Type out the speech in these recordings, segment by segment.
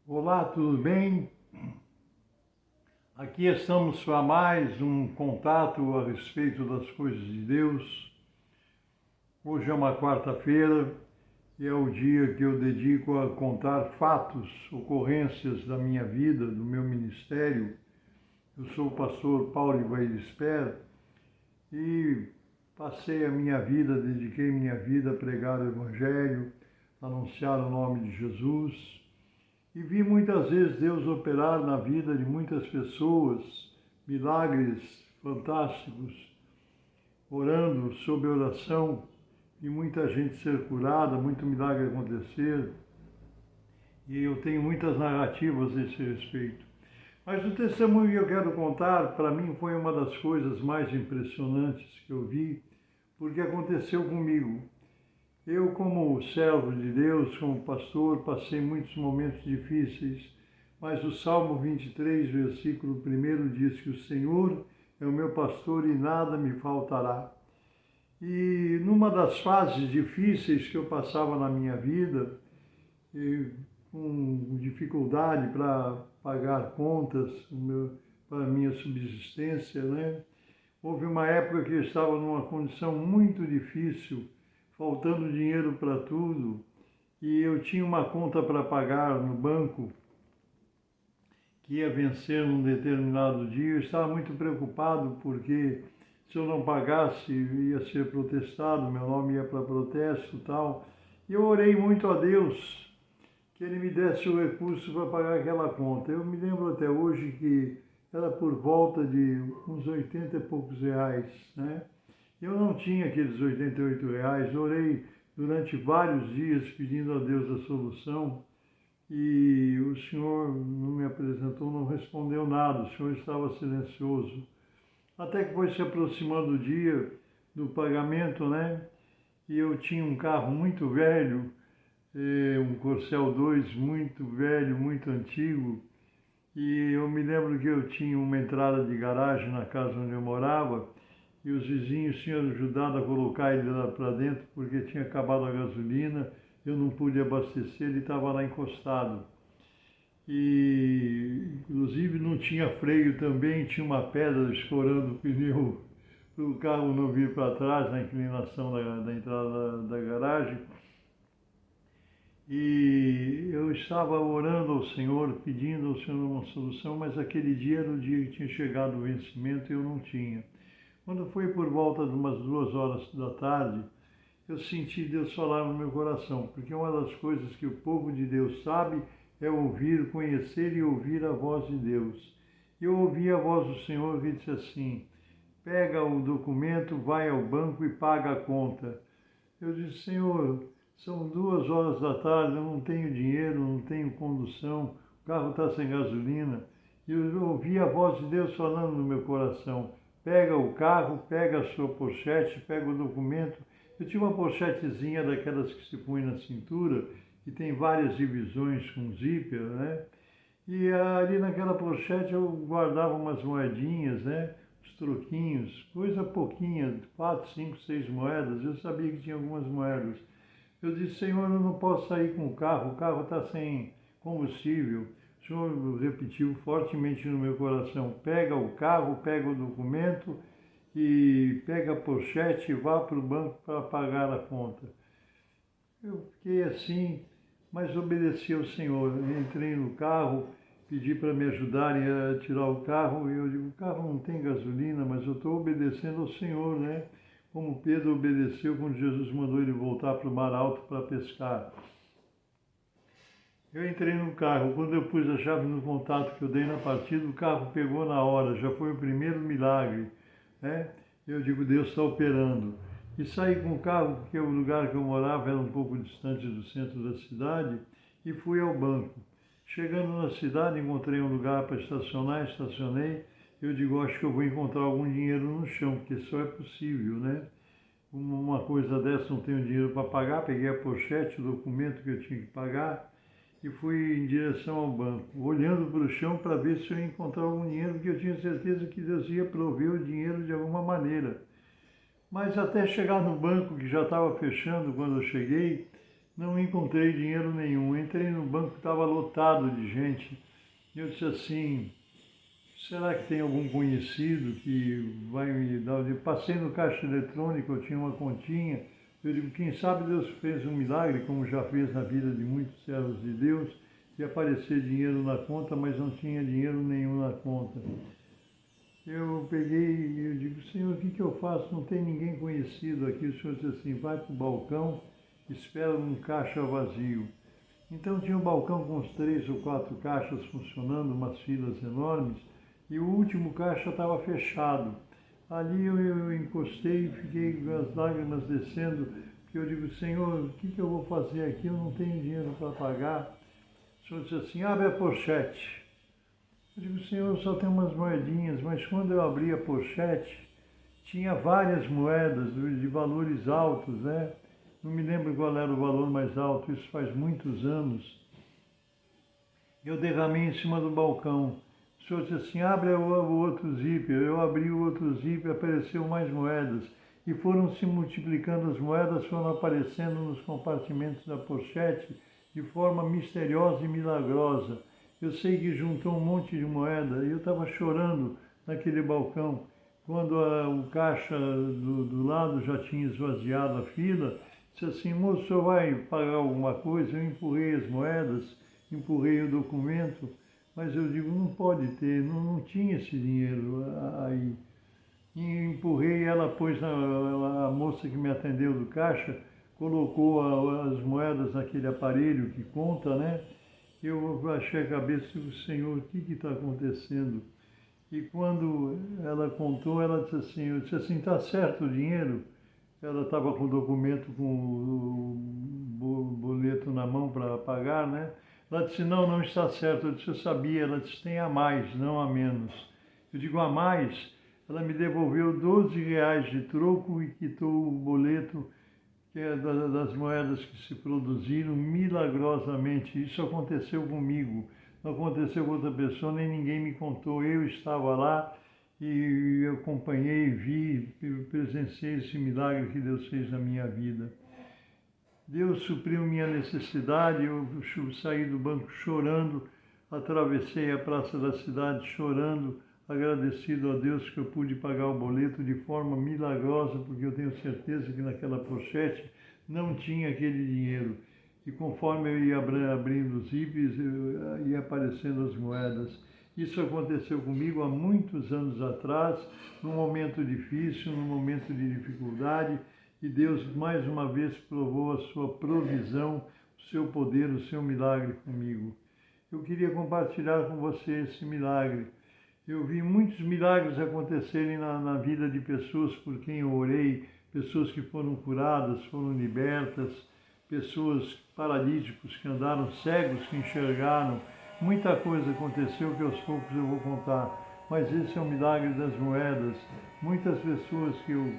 Olá, tudo bem? Aqui estamos para mais um contato a respeito das coisas de Deus. Hoje é uma quarta-feira e é o dia que eu dedico a contar fatos, ocorrências da minha vida, do meu ministério. Eu sou o pastor Paulo Ivair Esper e passei a minha vida, dediquei minha vida a pregar o Evangelho, anunciar o nome de Jesus. E vi muitas vezes Deus operar na vida de muitas pessoas, milagres fantásticos, orando, sob oração, e muita gente ser curada, muito milagre acontecer. E eu tenho muitas narrativas a esse respeito. Mas o testemunho que eu quero contar, para mim, foi uma das coisas mais impressionantes que eu vi, porque aconteceu comigo. Eu, como servo de Deus, como pastor, passei muitos momentos difíceis, mas o Salmo 23, versículo 1 diz que o Senhor é o meu pastor e nada me faltará. E numa das fases difíceis que eu passava na minha vida, com dificuldade para pagar contas, para a minha subsistência, né? Houve uma época que eu estava numa condição muito difícil, faltando dinheiro para tudo, e eu tinha uma conta para pagar no banco que ia vencer num determinado dia. Eu estava muito preocupado porque se eu não pagasse ia ser protestado, meu nome ia para protesto e tal. E eu orei muito a Deus que Ele me desse o recurso para pagar aquela conta. Eu me lembro até hoje que era por volta de uns 80 e poucos reais, né? Eu não tinha aqueles 88 reais, orei durante vários dias pedindo a Deus a solução e o Senhor não me apresentou, não respondeu nada, o Senhor estava silencioso. Até que foi se aproximando o dia do pagamento, né? E eu tinha um carro muito velho, um Corcel 2 muito velho, muito antigo, e eu me lembro que eu tinha uma entrada de garagem na casa onde eu morava, e os vizinhos tinham ajudado a colocar ele lá para dentro porque tinha acabado a gasolina, eu não pude abastecer, ele estava lá encostado. E inclusive não tinha freio também, tinha uma pedra escorando o pneu para o carro não vir para trás na inclinação da entrada da garagem. E eu estava orando ao Senhor, pedindo ao Senhor uma solução, mas aquele dia era o dia que tinha chegado o vencimento e eu não tinha. Quando foi por volta de umas 2 horas da tarde, eu senti Deus falar no meu coração, porque uma das coisas que o povo de Deus sabe é ouvir, conhecer e ouvir a voz de Deus. Eu ouvi a voz do Senhor que disse assim: pega o documento, vai ao banco e paga a conta. Eu disse: Senhor, são 2 horas da tarde, eu não tenho dinheiro, não tenho condução, o carro está sem gasolina. E eu ouvi a voz de Deus falando no meu coração: pega o carro, pega a sua pochete, pega o documento. Eu tinha uma pochetezinha daquelas que se põe na cintura, que tem várias divisões com zíper, né? E ali naquela pochete eu guardava umas moedinhas, né? Os troquinhos, coisa pouquinha, 4, 5, 6 moedas. Eu sabia que tinha algumas moedas. Eu disse: Senhor, eu não posso sair com o carro está sem combustível. O Senhor repetiu fortemente no meu coração: pega o carro, pega o documento e pega a pochete e vá para o banco para pagar a conta. Eu fiquei assim, mas obedeci ao Senhor. Eu entrei no carro, pedi para me ajudarem a tirar o carro, e eu digo: o carro não tem gasolina, mas eu estou obedecendo ao Senhor, né? Como Pedro obedeceu quando Jesus mandou ele voltar para o mar alto para pescar. Eu entrei no carro, quando eu pus a chave no contato que eu dei na partida, o carro pegou na hora, já foi o primeiro milagre, né? Eu digo: Deus está operando. E saí com o carro, porque o lugar que eu morava era um pouco distante do centro da cidade, e fui ao banco. Chegando na cidade, encontrei um lugar para estacionar, estacionei. Eu digo: acho que eu vou encontrar algum dinheiro no chão, porque só é possível, né? Uma coisa dessa, não tenho dinheiro para pagar. Peguei a pochete, o documento que eu tinha que pagar, e fui em direção ao banco, olhando para o chão para ver se eu ia encontrar algum dinheiro, porque eu tinha certeza que Deus ia prover o dinheiro de alguma maneira. Mas até chegar no banco, que já estava fechando quando eu cheguei, não encontrei dinheiro nenhum. Entrei no banco, estava lotado de gente. Eu disse assim, será que tem algum conhecido que vai me dar? Eu passei no caixa eletrônico, eu tinha uma continha. Eu digo, quem sabe Deus fez um milagre, como já fez na vida de muitos servos de Deus, de aparecer dinheiro na conta, mas não tinha dinheiro nenhum na conta. Eu peguei e eu digo, Senhor, o que eu faço? Não tem ninguém conhecido aqui. O Senhor disse assim, vai para o balcão, espera um caixa vazio. Então tinha um balcão com uns 3 ou 4 caixas funcionando, umas filas enormes, e o último caixa estava fechado. Ali eu encostei e fiquei com as lágrimas descendo, porque eu digo, Senhor, o que eu vou fazer aqui? Eu não tenho dinheiro para pagar. O Senhor disse assim, abre a pochete. Eu digo, Senhor, eu só tenho umas moedinhas, mas quando eu abri a pochete, tinha várias moedas de valores altos, né? Não me lembro qual era o valor mais alto, isso faz muitos anos. Eu derramei em cima do balcão. O senhor disse assim, abre o outro zíper. Eu abri o outro zíper, apareceu mais moedas. E foram se multiplicando as moedas, foram aparecendo nos compartimentos da pochete de forma misteriosa e milagrosa. Eu sei que juntou um monte de moeda e eu estava chorando naquele balcão. Quando o caixa do lado já tinha esvaziado a fila, disse assim, moço, o senhor vai pagar alguma coisa? Eu empurrei as moedas, empurrei o documento, mas eu digo, não pode ter, não tinha esse dinheiro aí. E empurrei, ela pôs, a moça que me atendeu do caixa, colocou as moedas naquele aparelho que conta, né? Eu baixei a cabeça e disse, Senhor, o que está acontecendo? E quando ela contou, ela disse assim, eu disse assim, está certo o dinheiro? Ela estava com o documento, com o boleto na mão para pagar, né? Ela disse, não está certo. Eu disse, eu sabia. Ela disse, tem a mais, não a menos. Eu digo, a mais? Ela me devolveu 12 reais de troco e quitou o boleto, que é das moedas que se produziram milagrosamente. Isso aconteceu comigo. Não aconteceu com outra pessoa, nem ninguém me contou. Eu estava lá e eu acompanhei, vi, presenciei esse milagre que Deus fez na minha vida. Deus supriu minha necessidade, eu saí do banco chorando, atravessei a praça da cidade chorando, agradecido a Deus que eu pude pagar o boleto de forma milagrosa, porque eu tenho certeza que naquela pochete não tinha aquele dinheiro. E conforme eu ia abrindo os zíperes, ia aparecendo as moedas. Isso aconteceu comigo há muitos anos atrás, num momento difícil, num momento de dificuldade, e Deus mais uma vez provou a sua provisão, o seu poder, o seu milagre comigo. Eu queria compartilhar com você esse milagre. Eu vi muitos milagres acontecerem na vida de pessoas por quem eu orei, pessoas que foram curadas, foram libertas, pessoas paralíticos que andaram, cegos que enxergaram. Muita coisa aconteceu que aos poucos eu vou contar. Mas esse é o milagre das moedas. Muitas pessoas que eu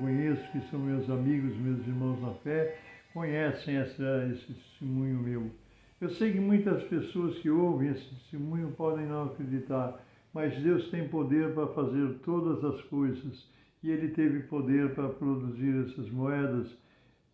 conheço, que são meus amigos, meus irmãos na fé, conhecem esse testemunho meu. Eu sei que muitas pessoas que ouvem esse testemunho podem não acreditar, mas Deus tem poder para fazer todas as coisas. E Ele teve poder para produzir essas moedas.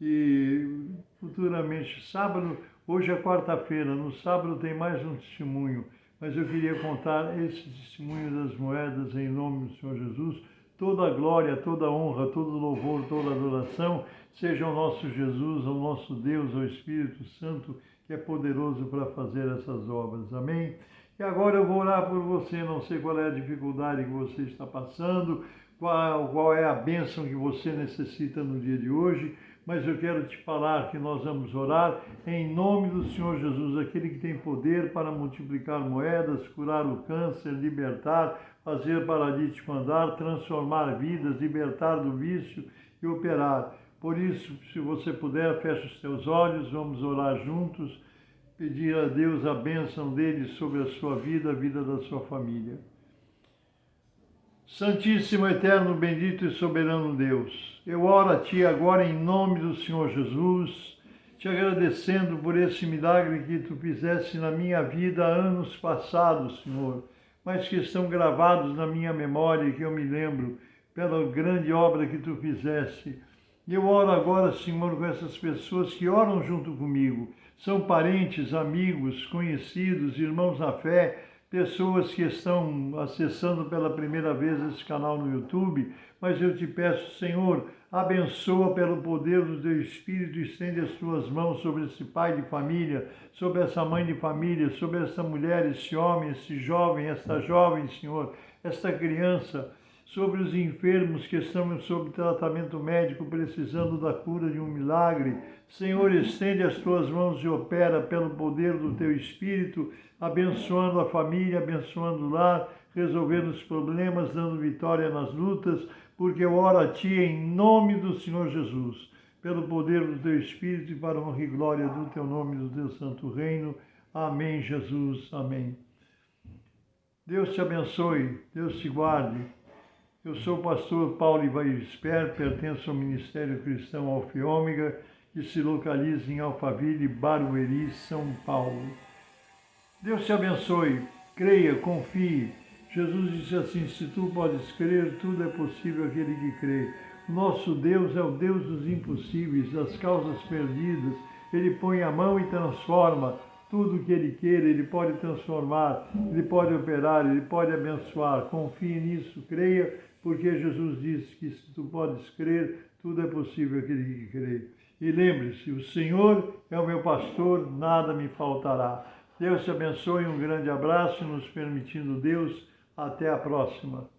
E futuramente, sábado, hoje é quarta-feira, no sábado tem mais um testemunho. Mas eu queria contar esse testemunho das moedas em nome do Senhor Jesus. Toda a glória, toda a honra, todo o louvor, toda a adoração seja ao nosso Jesus, ao nosso Deus, ao Espírito Santo, que é poderoso para fazer essas obras. Amém? E agora eu vou orar por você, não sei qual é a dificuldade que você está passando, qual é a bênção que você necessita no dia de hoje, mas eu quero te falar que nós vamos orar em nome do Senhor Jesus, aquele que tem poder para multiplicar moedas, curar o câncer, libertar, fazer paralítico andar, transformar vidas, libertar do vício e operar. Por isso, se você puder, feche os seus olhos, vamos orar juntos, pedir a Deus a bênção dele sobre a sua vida, a vida da sua família. Santíssimo, eterno, bendito e soberano Deus, eu oro a Ti agora em nome do Senhor Jesus, te agradecendo por esse milagre que Tu fizeste na minha vida anos passados, Senhor, mas que estão gravados na minha memória e que eu me lembro pela grande obra que Tu fizeste E eu oro agora, Senhor, com essas pessoas que oram junto comigo. São parentes, amigos, conhecidos, irmãos na fé, pessoas que estão acessando pela primeira vez esse canal no YouTube, mas eu te peço, Senhor, abençoa pelo poder do teu Espírito, estende as tuas mãos sobre esse pai de família, sobre essa mãe de família, sobre essa mulher, esse homem, esse jovem, esta jovem, Senhor, esta criança, sobre os enfermos que estão sob tratamento médico, precisando da cura de um milagre. Senhor, estende as tuas mãos e opera pelo poder do teu Espírito, abençoando a família, abençoando o lar, resolvendo os problemas, dando vitória nas lutas, porque eu oro a Ti em nome do Senhor Jesus, pelo poder do Teu Espírito e para a honra e glória do Teu nome e do Teu santo reino. Amém, Jesus. Amém. Deus te abençoe, Deus te guarde. Eu sou o pastor Paulo Ivair Sper, pertenço ao Ministério Cristão Alfa e Ômega, que se localiza em Alphaville, Barueri, São Paulo. Deus te abençoe, creia, confie. Jesus disse assim, se tu podes crer, tudo é possível àquele que crê. Nosso Deus é o Deus dos impossíveis, das causas perdidas. Ele põe a mão e transforma. Tudo que Ele queira, Ele pode transformar, Ele pode operar, Ele pode abençoar. Confie nisso, creia, porque Jesus disse que se tu podes crer, tudo é possível àquele que crê. E lembre-se, o Senhor é o meu pastor, nada me faltará. Deus te abençoe, um grande abraço, nos permitindo Deus, até a próxima.